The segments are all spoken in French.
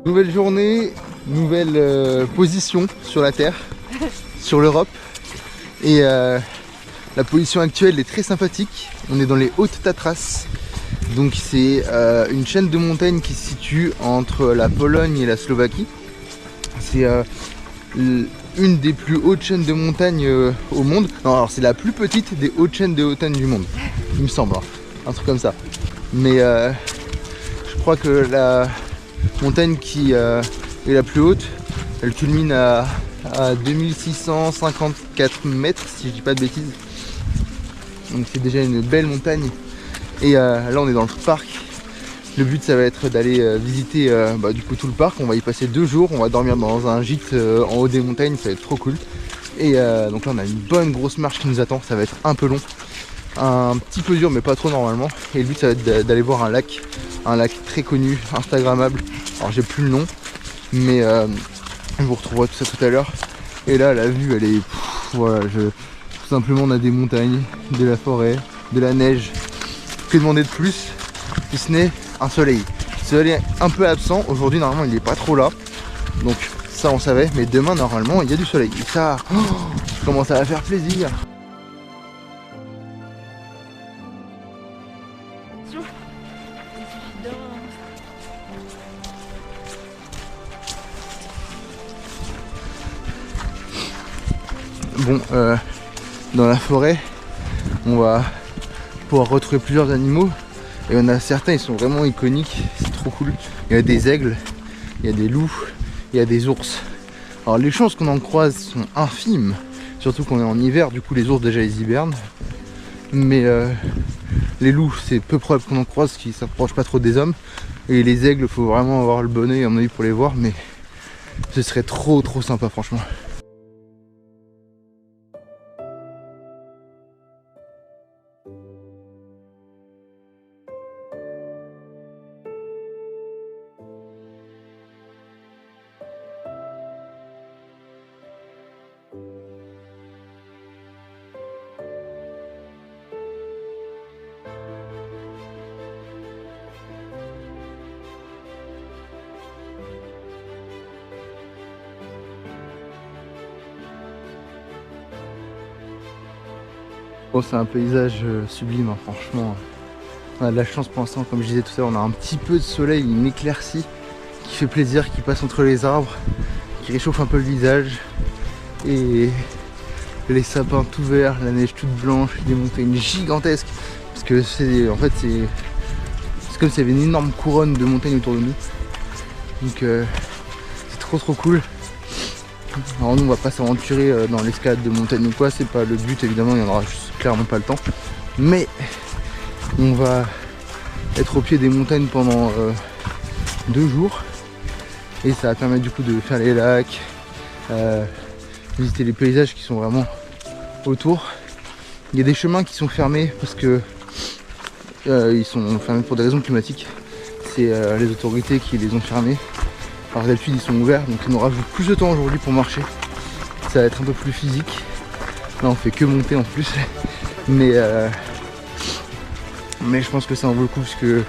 Nouvelle journée, nouvelle position sur la Terre, sur l'Europe. Et la position actuelle est très sympathique. On est dans les Hautes Tatras. Donc c'est une chaîne de montagnes qui se situe entre la Pologne et la Slovaquie. C'est une des plus hautes chaînes de montagnes au monde. Non, alors c'est la plus petite des hautes chaînes de montagnes du monde, il me semble, hein. Un truc comme ça. Mais je crois que la montagne qui est la plus haute, elle culmine à 2654 mètres, si je dis pas de bêtises. Donc c'est déjà une belle montagne. Et là on est dans le parc. Le but ça va être d'aller visiter du coup tout le parc. On va y passer 2 jours. On va dormir dans un gîte en haut des montagnes, ça va être trop cool. Et donc là on a une bonne grosse marche qui nous attend. Ça va être un peu long, un petit peu dur mais pas trop normalement. Et le but ça va être d'aller voir un lac très connu, instagrammable. Alors j'ai plus le nom, mais je vous retrouverai tout ça tout à l'heure. Et là la vue elle est voilà, tout simplement on a des montagnes, de la forêt, de la neige. Que demander de plus si ce n'est un soleil. Le soleil est un peu absent aujourd'hui, normalement il n'est pas trop là, donc ça on savait, mais demain normalement il y a du soleil et ça comment ça va faire plaisir. Bon, dans la forêt, on va pouvoir retrouver plusieurs animaux. Et on a certains, ils sont vraiment iconiques, c'est trop cool. Il y a des aigles, il y a des loups, il y a des ours. Alors les chances qu'on en croise sont infimes, surtout qu'on est en hiver, du coup les ours déjà ils hibernent. Mais les loups, c'est peu probable qu'on en croise, qui ne s'approchent pas trop des hommes. Et les aigles, faut vraiment avoir le bon oeil à mon avis pour les voir, mais ce serait trop sympa franchement. Bon, c'est un paysage sublime, hein, franchement. On a de la chance pour l'instant, comme je disais tout à l'heure, on a un petit peu de soleil, une éclaircie qui fait plaisir, qui passe entre les arbres, qui réchauffe un peu le visage. Et les sapins tout verts, la neige toute blanche, des montagnes gigantesques. Parce que c'est en fait c'est comme s'il y avait une énorme couronne de montagnes autour de nous. Donc c'est trop cool. Alors nous on va pas s'aventurer dans l'escalade de montagne ou quoi, c'est pas le but évidemment, il n'y en aura juste clairement pas le temps. Mais on va être au pied des montagnes pendant 2 jours. Et ça va permettre du coup de faire les lacs, visiter les paysages qui sont vraiment autour. Il y a des chemins qui sont fermés parce que ils sont fermés pour des raisons climatiques. C'est les autorités qui les ont fermés. Alors d'habitude ils sont ouverts, donc on aura plus de temps aujourd'hui pour marcher. Ça va être un peu plus physique. Là on fait que monter en plus. Mais je pense que ça en vaut le coup parce que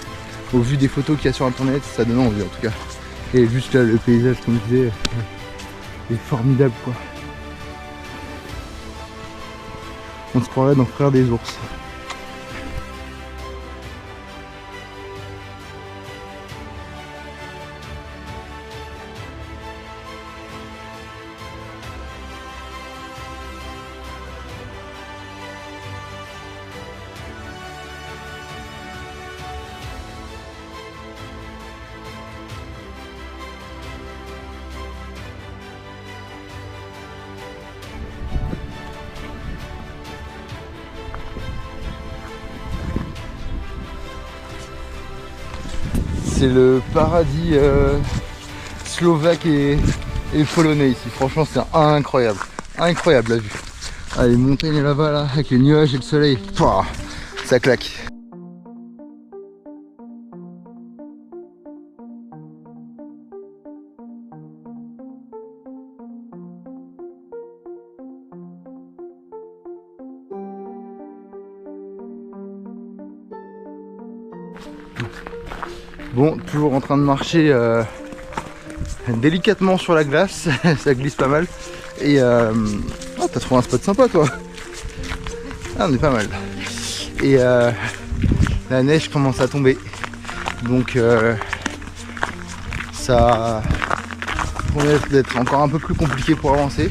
au vu des photos qu'il y a sur internet, ça donne envie en tout cas. Et juste là le paysage comme je disais est formidable quoi. On se croirait dans Frères des ours. C'est le paradis slovaque et polonais ici. Franchement c'est incroyable. Incroyable la vue. Ah, les montagnes là-bas là, avec les nuages et le soleil. Pouah, ça claque. Bon, toujours en train de marcher délicatement sur la glace, ça glisse pas mal. Et oh, t'as trouvé un spot sympa toi. Ah, on est pas mal. Et la neige commence à tomber. Donc ça promet d'être encore un peu plus compliqué pour avancer.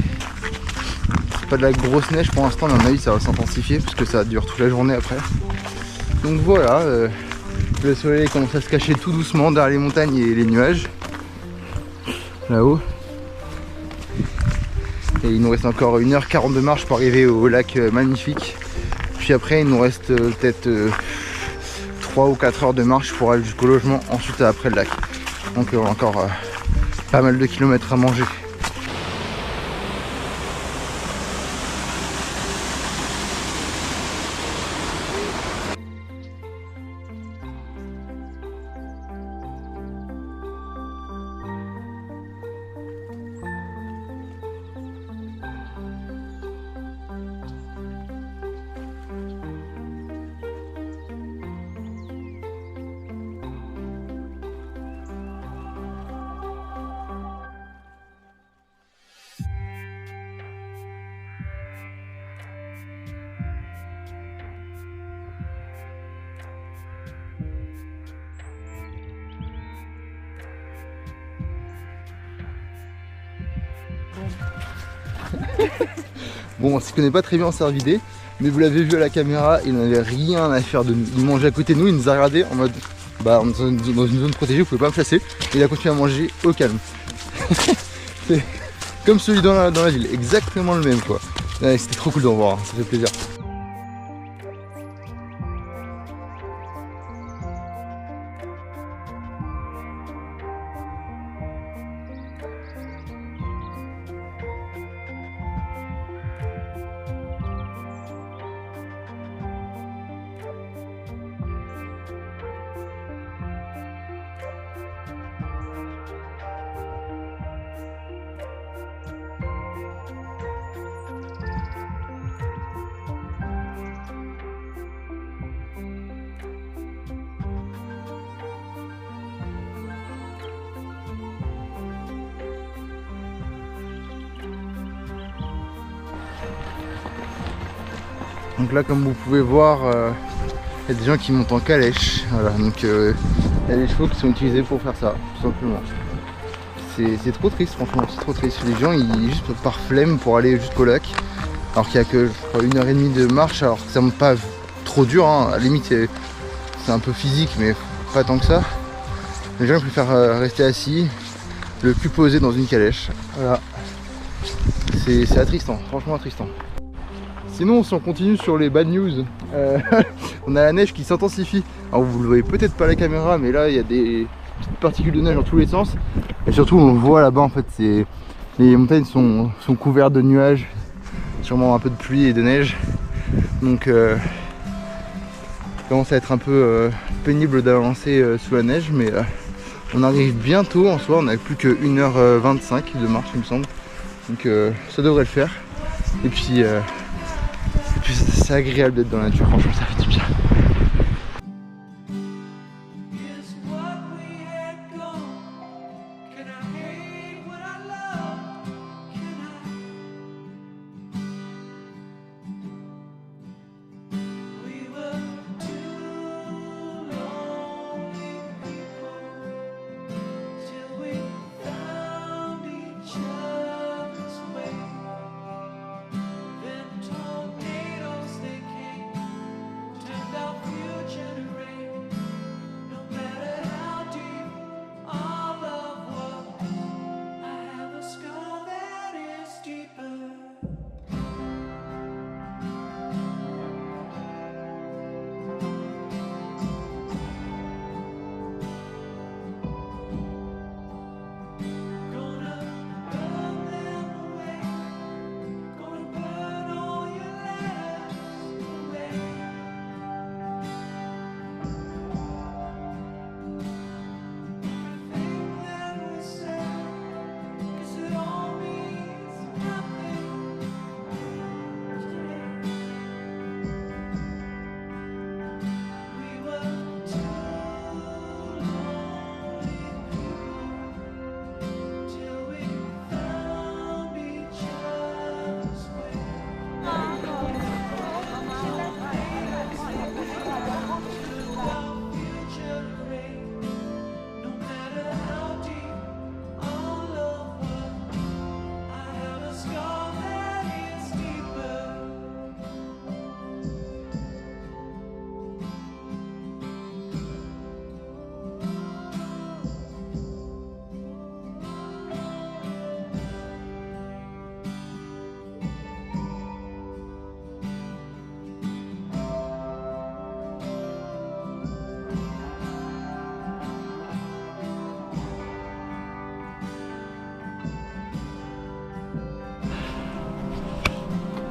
C'est pas de la grosse neige pour l'instant, mais à mon avis ça va s'intensifier parce que ça dure toute la journée après. Donc voilà, le soleil commence à se cacher tout doucement derrière les montagnes et les nuages. Là-haut. Et il nous reste encore 1h40 de marche pour arriver au lac magnifique. Puis après il nous reste peut-être 3 ou 4 heures de marche pour aller jusqu'au logement, ensuite après le lac. Donc encore pas mal de kilomètres à manger. Bon, on s'y connaît pas très bien en cervidé, mais vous l'avez vu à la caméra, il n'avait rien à faire de nous. Il mangeait à côté de nous, il nous a regardé en mode bah on est dans une zone protégée, vous pouvez pas me chasser. Et il a continué à manger au calme. C'est comme celui dans la ville, exactement le même quoi. Ouais, c'était trop cool d'en voir, hein, ça fait plaisir. Donc là, comme vous pouvez voir, il y a des gens qui montent en calèche. Voilà, donc il y a des chevaux qui sont utilisés pour faire ça, tout simplement. C'est trop triste, franchement, c'est trop triste. Les gens, ils juste par flemme pour aller jusqu'au lac, alors qu'il y a que, je crois, 1h30 de marche, alors que ça monte pas trop dur, hein. À la limite c'est un peu physique, mais pas tant que ça. Les gens préfèrent rester assis, le cul posé dans une calèche. Voilà, c'est attristant, franchement attristant. Sinon, si on continue sur les bad news, on a la neige qui s'intensifie. Alors vous le voyez peut-être pas à la caméra, mais là il y a des petites particules de neige dans tous les sens. Et surtout on le voit là-bas, en fait, les montagnes sont couvertes de nuages, sûrement un peu de pluie et de neige. Donc ça commence à être un peu pénible d'avancer sous la neige, mais on arrive bientôt. En soi, on n'a plus que 1h25 de marche, il me semble. Donc ça devrait le faire. Et puis c'est agréable d'être dans la nature, franchement ça fait du bien.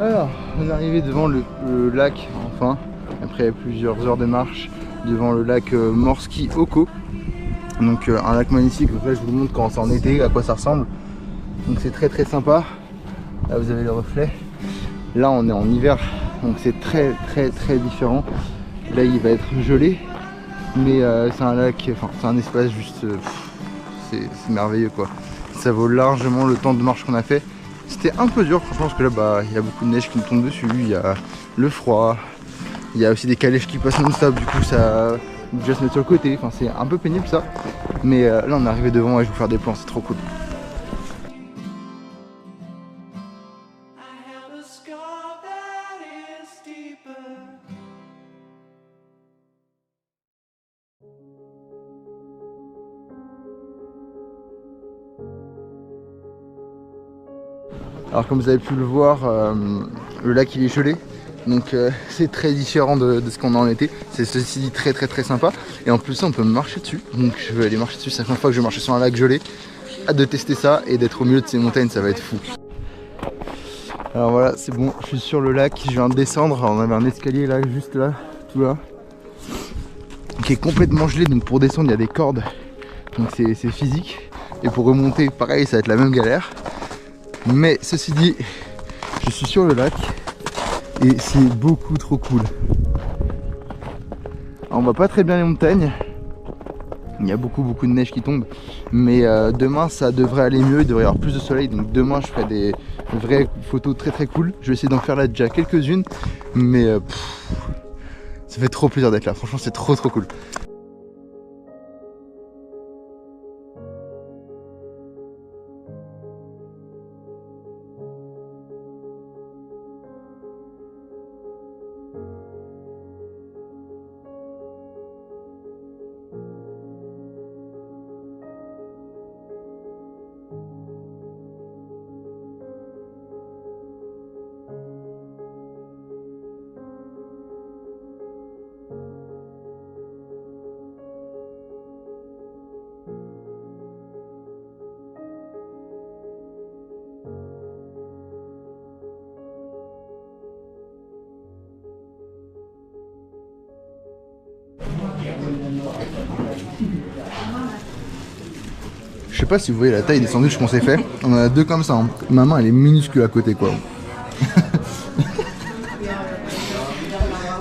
Alors, on est arrivé devant le lac, enfin, après plusieurs heures de marche, devant le lac Morski Oko. Donc un lac magnifique, donc là je vous montre quand c'est en été, à quoi ça ressemble. Donc c'est très très sympa. Là vous avez le reflet. Là on est en hiver, donc c'est très différent. Là il va être gelé, mais c'est un lac, enfin c'est un espace juste, c'est merveilleux quoi. Ça vaut largement le temps de marche qu'on a fait. C'était un peu dur franchement parce que là bah il y a beaucoup de neige qui nous tombe dessus, il y a le froid, il y a aussi des calèches qui passent non-stop, du coup ça déjà se mettre sur le côté, enfin c'est un peu pénible ça. Mais là on est arrivé devant et je vais vous faire des plans, c'est trop cool. Alors comme vous avez pu le voir, le lac il est gelé, donc c'est très différent de ce qu'on a en été. C'est ceci dit très sympa, et en plus on peut marcher dessus, donc je vais aller marcher dessus. C'est la première fois que je vais marcher sur un lac gelé. Hâte de tester ça et d'être au milieu de ces montagnes, ça va être fou. Alors voilà, c'est bon, je suis sur le lac, je viens de descendre. Alors, on avait un escalier là, juste là, tout là, qui est complètement gelé, donc pour descendre il y a des cordes, donc c'est physique. Et pour remonter pareil, ça va être la même galère. Mais ceci dit, je suis sur le lac et c'est beaucoup trop cool. Alors, on voit pas très bien les montagnes, il y a beaucoup de neige qui tombe, mais demain ça devrait aller mieux, il devrait y avoir plus de soleil, donc demain je ferai des vraies photos très cool. Je vais essayer d'en faire là déjà quelques-unes, mais ça fait trop plaisir d'être là, franchement c'est trop cool. Je sais pas si vous voyez la taille des sandwichs qu'on s'est fait. On en a deux comme ça, hein. Ma main elle est minuscule à côté quoi.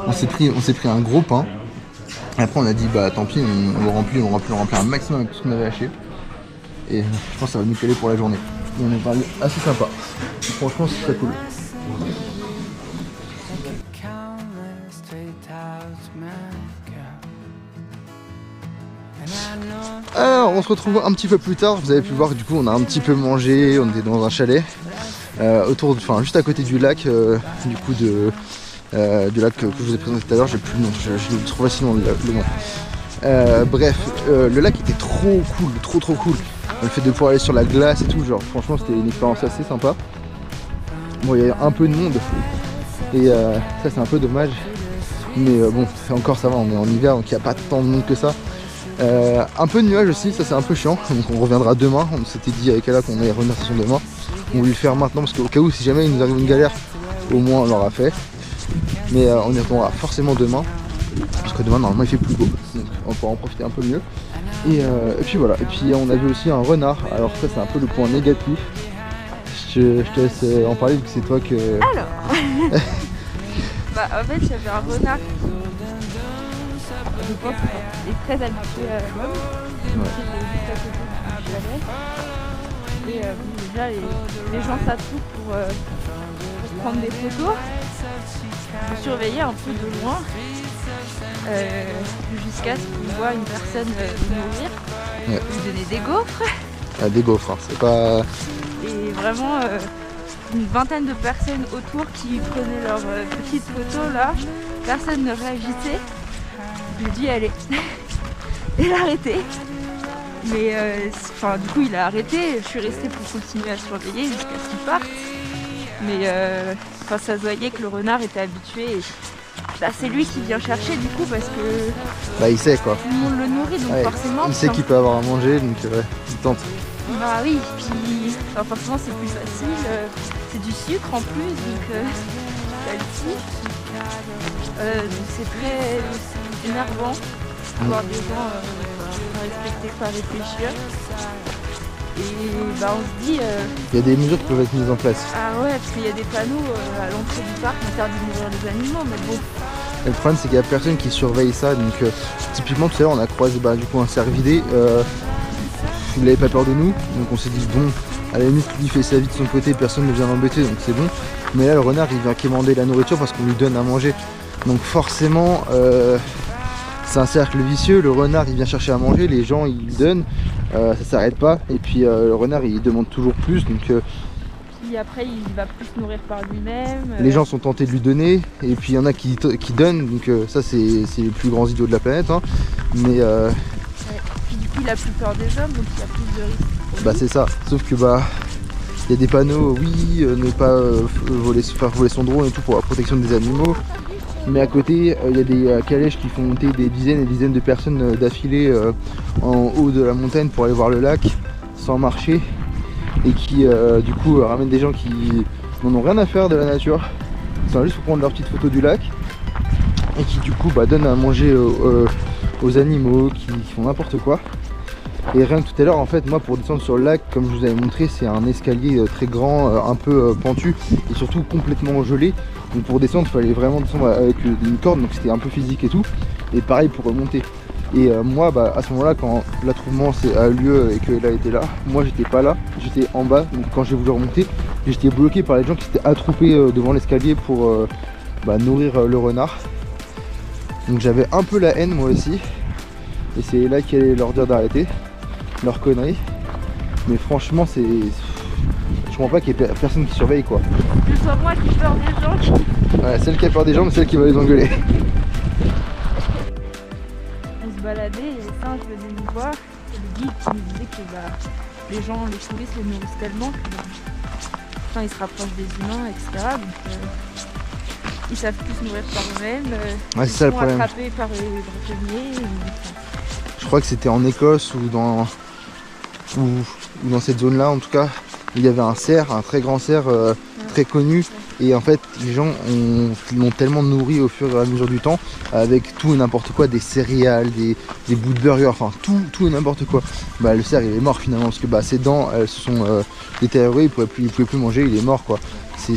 on s'est pris un gros pain. Après on a dit bah tant pis, on le remplit un maximum avec tout ce qu'on avait haché. Et je pense que ça va nous coller pour la journée. Et on est parlé assez sympa. Franchement c'est très cool. Alors on se retrouve un petit peu plus tard. Vous avez pu voir que du coup on a un petit peu mangé. On était dans un chalet juste à côté du lac, du coup du lac que je vous ai présenté tout à l'heure. J'ai plus le nom, je le trouve facilement le nom. Bref, le lac était trop cool, trop cool. Le fait de pouvoir aller sur la glace et tout, genre franchement c'était une expérience assez sympa. Bon il y a un peu de monde et ça c'est un peu dommage. Mais bon encore ça va, on est en hiver donc il n'y a pas tant de monde que ça. Un peu de nuages aussi, ça c'est un peu chiant, donc on reviendra demain. On s'était dit avec Ella qu'on allait revenir sur demain. On voulait le faire maintenant parce qu'au cas où si jamais il nous arrive une galère, au moins on l'aura fait. Mais on y retournera forcément demain, parce que demain normalement il fait plus beau, donc on pourra en profiter un peu mieux. Et puis voilà, et puis on a vu aussi un renard, alors ça c'est un peu le point négatif. Je te laisse en parler vu que c'est toi que... Alors bah en fait j'avais un renard qui, je pense est très habitué à l'homme, qui est juste à côté du chalet. Et déjà les gens s'attroupent pour prendre des photos, pour surveiller un peu de loin, jusqu'à ce qu'on voit une personne mourir, lui donner des gaufres. Ah, des gaufres, hein, c'est pas... Et vraiment une vingtaine de personnes autour qui prenaient leurs petites photos là, personne ne réagissait. Je lui ai dit allez, et il a arrêté. Mais du coup il a arrêté, je suis restée pour continuer à surveiller jusqu'à ce qu'il parte. Mais ça se voyait que le renard était habitué et c'est lui qui vient chercher du coup parce que il sait quoi. Tout le monde le nourrit donc forcément. Il sait qu'il peut avoir à manger donc il tente. Bah oui, puis enfin, forcément c'est plus facile, c'est du sucre en plus, donc calcium. Donc c'est très énervant de voir des gens pas respecter, pas réfléchir. Et bah on se dit... Il y a des mesures qui peuvent être mises en place. Ah ouais, parce qu'il y a des panneaux à l'entrée du parc interdit de nourrir les animaux, mais bon. Et le problème c'est qu'il n'y a personne qui surveille ça, donc typiquement tout à l'heure on a croisé du coup un cerf vidé, il n'avait pas peur de nous, donc on s'est dit bon, à la limite il fait sa vie de son côté, personne ne vient l'embêter, donc c'est bon. Mais là le renard il vient quémander la nourriture parce qu'on lui donne à manger, donc forcément c'est un cercle vicieux. Le renard il vient chercher à manger, les gens ils lui donnent, ça s'arrête pas, et puis le renard il demande toujours plus, donc puis après il va plus se nourrir par lui-même. Les gens sont tentés de lui donner, et puis il y en a qui donnent, donc ça c'est les plus grands idiots de la planète, hein. Mais puis du coup il a plus peur des hommes, donc il y a plus de risques. bah c'est ça, sauf que il y a des panneaux, oui, ne pas faire voler son drone et tout pour la protection des animaux. Mais à côté, il y a des calèches qui font monter des dizaines et dizaines de personnes d'affilée en haut de la montagne pour aller voir le lac sans marcher, et qui du coup ramènent des gens qui n'en ont rien à faire de la nature, ils sont juste pour prendre leur petite photo du lac, et qui du coup donnent à manger aux animaux qui font n'importe quoi. Et rien que tout à l'heure, en fait, moi pour descendre sur le lac, comme je vous avais montré, c'est un escalier très grand, un peu pentu et surtout complètement gelé. Donc pour descendre, il fallait vraiment descendre avec une corde, donc c'était un peu physique et tout. Et pareil pour remonter. Et moi, à ce moment-là, quand l'attroupement a lieu et que Ella était là, moi j'étais pas là, j'étais en bas. Donc quand j'ai voulu remonter, j'étais bloqué par les gens qui s'étaient attroupés devant l'escalier pour nourrir le renard. Donc j'avais un peu la haine moi aussi. Et c'est là qu'il allait leur dire d'arrêter leur connerie. Mais franchement, c'est... Je comprends pas qu'il y ait personne qui surveille quoi. Que ce soit moi qui ai peur des gens qui... Ouais, celle qui a peur des gens, mais celle qui va les engueuler. On se baladait et les singes venaient nous voir. Et le guide qui nous disait que les gens, les touristes les nourrissent tellement que ils se rapprochent des humains, etc. Donc ils savent plus se nourrir par eux-mêmes. Ouais, c'est ça le problème. Attrapés par les braconniers. Je crois que c'était en Écosse ou dans cette zone là en tout cas, il y avait un cerf, un très grand cerf très connu, et en fait les gens l'ont tellement nourri au fur et à mesure du temps avec tout et n'importe quoi, des céréales, des bouts de burger, enfin tout et n'importe quoi. Le cerf il est mort finalement parce que ses dents elles se sont détériorées, il pouvait plus manger, il est mort quoi. C'est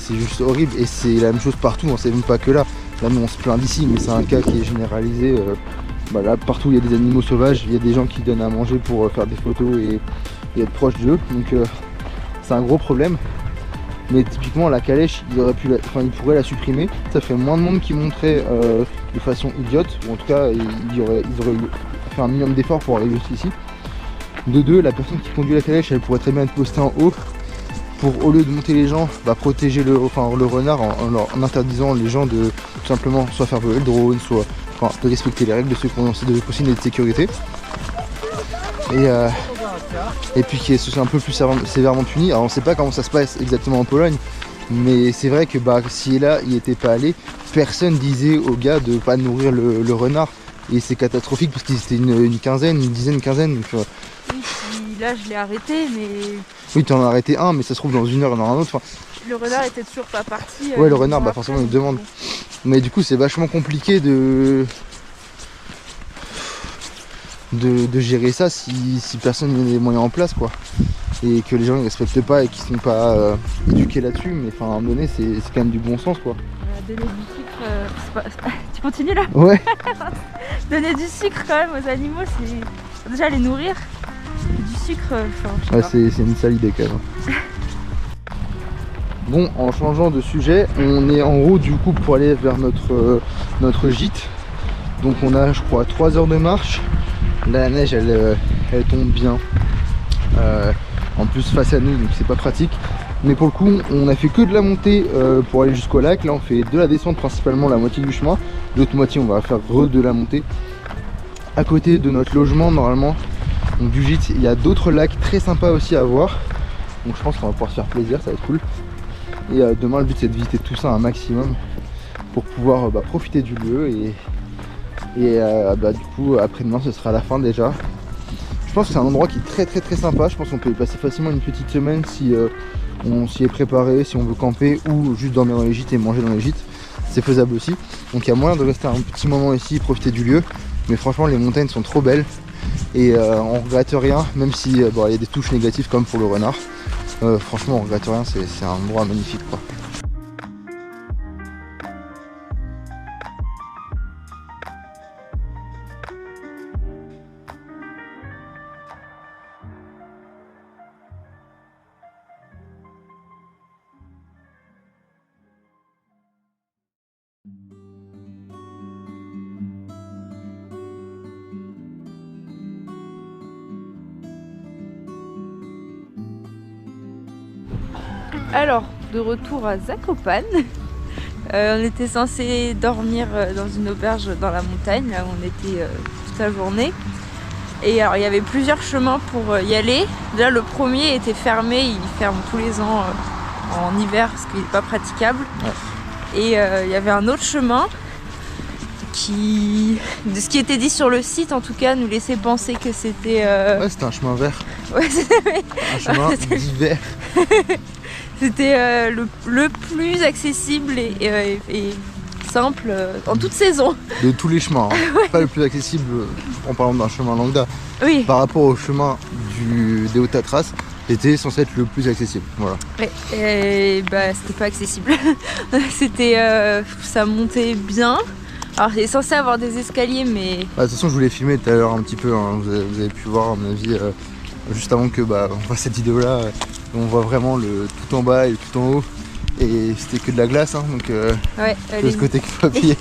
juste horrible, et c'est la même chose partout, hein, c'est même pas que là nous on se plaint d'ici, mais c'est un cas qui est généralisé. Là partout il y a des animaux sauvages, il y a des gens qui donnent à manger pour faire des photos et être proche d'eux, donc c'est un gros problème. Mais typiquement la calèche, il pourrait la supprimer, ça fait moins de monde qui montrait de façon idiote, ou en tout cas ils auraient fait un minimum d'effort pour arriver jusqu'ici. De deux, la personne qui conduit la calèche, elle pourrait très bien être postée en haut pour, au lieu de monter les gens, protéger le renard en interdisant les gens de tout simplement soit faire voler le drone, soit de respecter les règles de consignes de sécurité, et puis qui est un peu plus sévèrement puni. Alors on sait pas comment ça se passe exactement en Pologne, mais c'est vrai que si là il était pas allé, personne disait aux gars de pas nourrir le renard, et c'est catastrophique parce qu'ils étaient une quinzaine. Donc, oui, là je l'ai arrêté, mais... Oui, tu en as arrêté un, mais ça se trouve dans une heure il y en aura un autre. Le renard était toujours pas parti. Ouais, le renard, forcément il demande. Mais du coup c'est vachement compliqué de gérer ça si personne n'a les moyens en place quoi, et que les gens ne respectent pas et qu'ils sont pas éduqués là-dessus. Mais à un moment donné c'est quand même du bon sens quoi. Donner du sucre, tu continues là? Ouais. Donner du sucre quand même aux animaux, c'est déjà les nourrir. Du sucre, ouais, c'est une sale idée quand même. Bon, en changeant de sujet, on est en route du coup pour aller vers notre gîte. Donc on a, je crois, 3 heures de marche. Là, la neige elle tombe bien, en plus face à nous, donc c'est pas pratique. Mais pour le coup on a fait que de la montée pour aller jusqu'au lac. Là on fait de la descente, principalement la moitié du chemin, l'autre moitié on va faire de la montée. À côté de notre logement normalement, donc du gîte, il y a d'autres lacs très sympas aussi à voir, donc je pense qu'on va pouvoir se faire plaisir, ça va être cool. Et demain le but c'est de visiter tout ça un maximum pour pouvoir profiter du lieu, et du coup après-demain ce sera la fin déjà. Je pense que c'est un endroit qui est très sympa. Je pense qu'on peut y passer facilement une petite semaine si on s'y est préparé, si on veut camper ou juste dormir dans les gîtes et manger dans les gîtes. C'est faisable aussi. Donc il y a moyen de rester un petit moment ici, profiter du lieu. Mais franchement les montagnes sont trop belles et on regrette rien, même si il y a des touches négatives comme pour le renard. Franchement on regrette rien, c'est un endroit magnifique quoi. Alors, de retour à Zakopane, on était censé dormir dans une auberge dans la montagne, là où on était toute la journée. Et alors, il y avait plusieurs chemins pour y aller. Là, le premier était fermé, il ferme tous les ans en hiver parce qu'il n'est pas praticable. Ouais. Et il y avait un autre chemin qui, de ce qui était dit sur le site en tout cas, nous laissait penser que c'était... Ouais, c'était un chemin vert. Ouais, un chemin d'hiver. C'était le plus accessible et simple en toute saison. De tous les chemins, hein. Ouais. Pas le plus accessible en parlant d'un chemin lambda. Oui. Par rapport au chemin des Hautes-Tatras, c'était censé être le plus accessible. Voilà. Ouais. Et bah c'était pas accessible. C'était ça montait bien. Alors c'est censé avoir des escaliers mais... De toute façon je vous l'ai filmé tout à l'heure un petit peu, hein. Vous avez pu voir à mon avis juste avant que on voit cette vidéo là. On voit vraiment le tout en bas et le tout en haut. Et c'était que de la glace, hein, donc ouais, de ce côté que papier.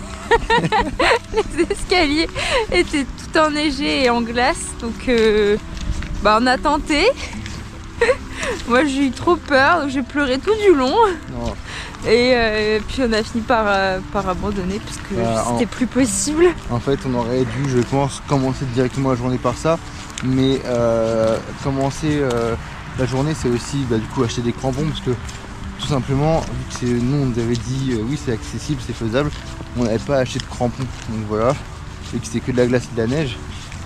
Les escaliers étaient tout enneigés et en glace, donc on a tenté. Moi j'ai eu trop peur, donc j'ai pleuré tout du long. Non. Et puis on a fini par abandonner parce que c'était plus possible. En fait on aurait dû, je pense, commencer directement la journée par ça. Mais commencer la journée c'est aussi du coup acheter des crampons parce que tout simplement vu que nous on nous avait dit oui c'est accessible, c'est faisable, on n'avait pas acheté de crampons, donc voilà, et que c'était que de la glace et de la neige,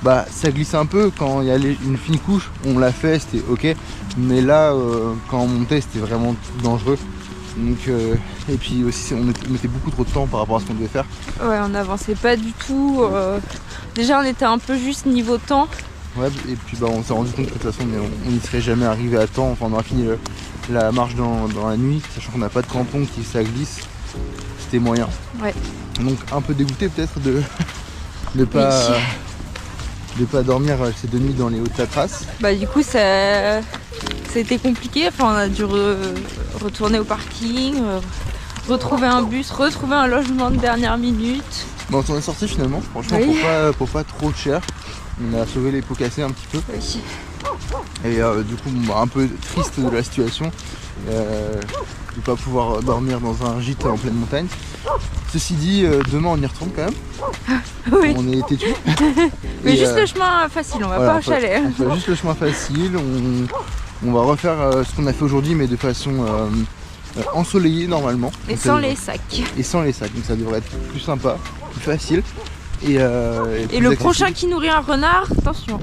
ça glissait un peu quand il y a une fine couche, on l'a fait, c'était ok, mais là quand on montait c'était vraiment dangereux. Donc, et puis aussi on mettait beaucoup trop de temps par rapport à ce qu'on devait faire. Ouais, on n'avançait pas du tout, déjà on était un peu juste niveau temps. Ouais, et puis on s'est rendu compte que de toute façon on n'y serait jamais arrivé à temps, enfin on aurait fini la marche dans la nuit, sachant qu'on n'a pas de crampons, qui ça glisse, c'était moyen. Ouais. Donc un peu dégoûté peut-être de ne pas dormir ces 2 nuits dans les Hautes-Tatras. Du coup ça a été compliqué, enfin on a dû retourner au parking, retrouver un bus, retrouver un logement de dernière minute. On s'en est sorti finalement, franchement, oui. pour pas trop cher. On a sauvé les pots cassés un petit peu. Oui. Et du coup un peu triste de la situation de ne pas pouvoir dormir dans un gîte en pleine montagne. Ceci dit, demain on y retourne quand même. Oui. On est têtu. Mais juste le chemin facile, on va pas au chalet. On fait juste le chemin facile, on va refaire ce qu'on a fait aujourd'hui mais de façon ensoleillée normalement. Et sans les sacs. Et sans les sacs, donc ça devrait être plus sympa, plus facile. Et le prochain qui nourrit un renard, attention.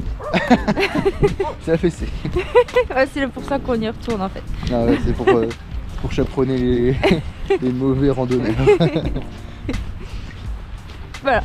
C'est la fessée. Ouais, c'est pour ça qu'on y retourne en fait. Ah ouais, c'est pour chaperonner les mauvais randonneurs. Voilà.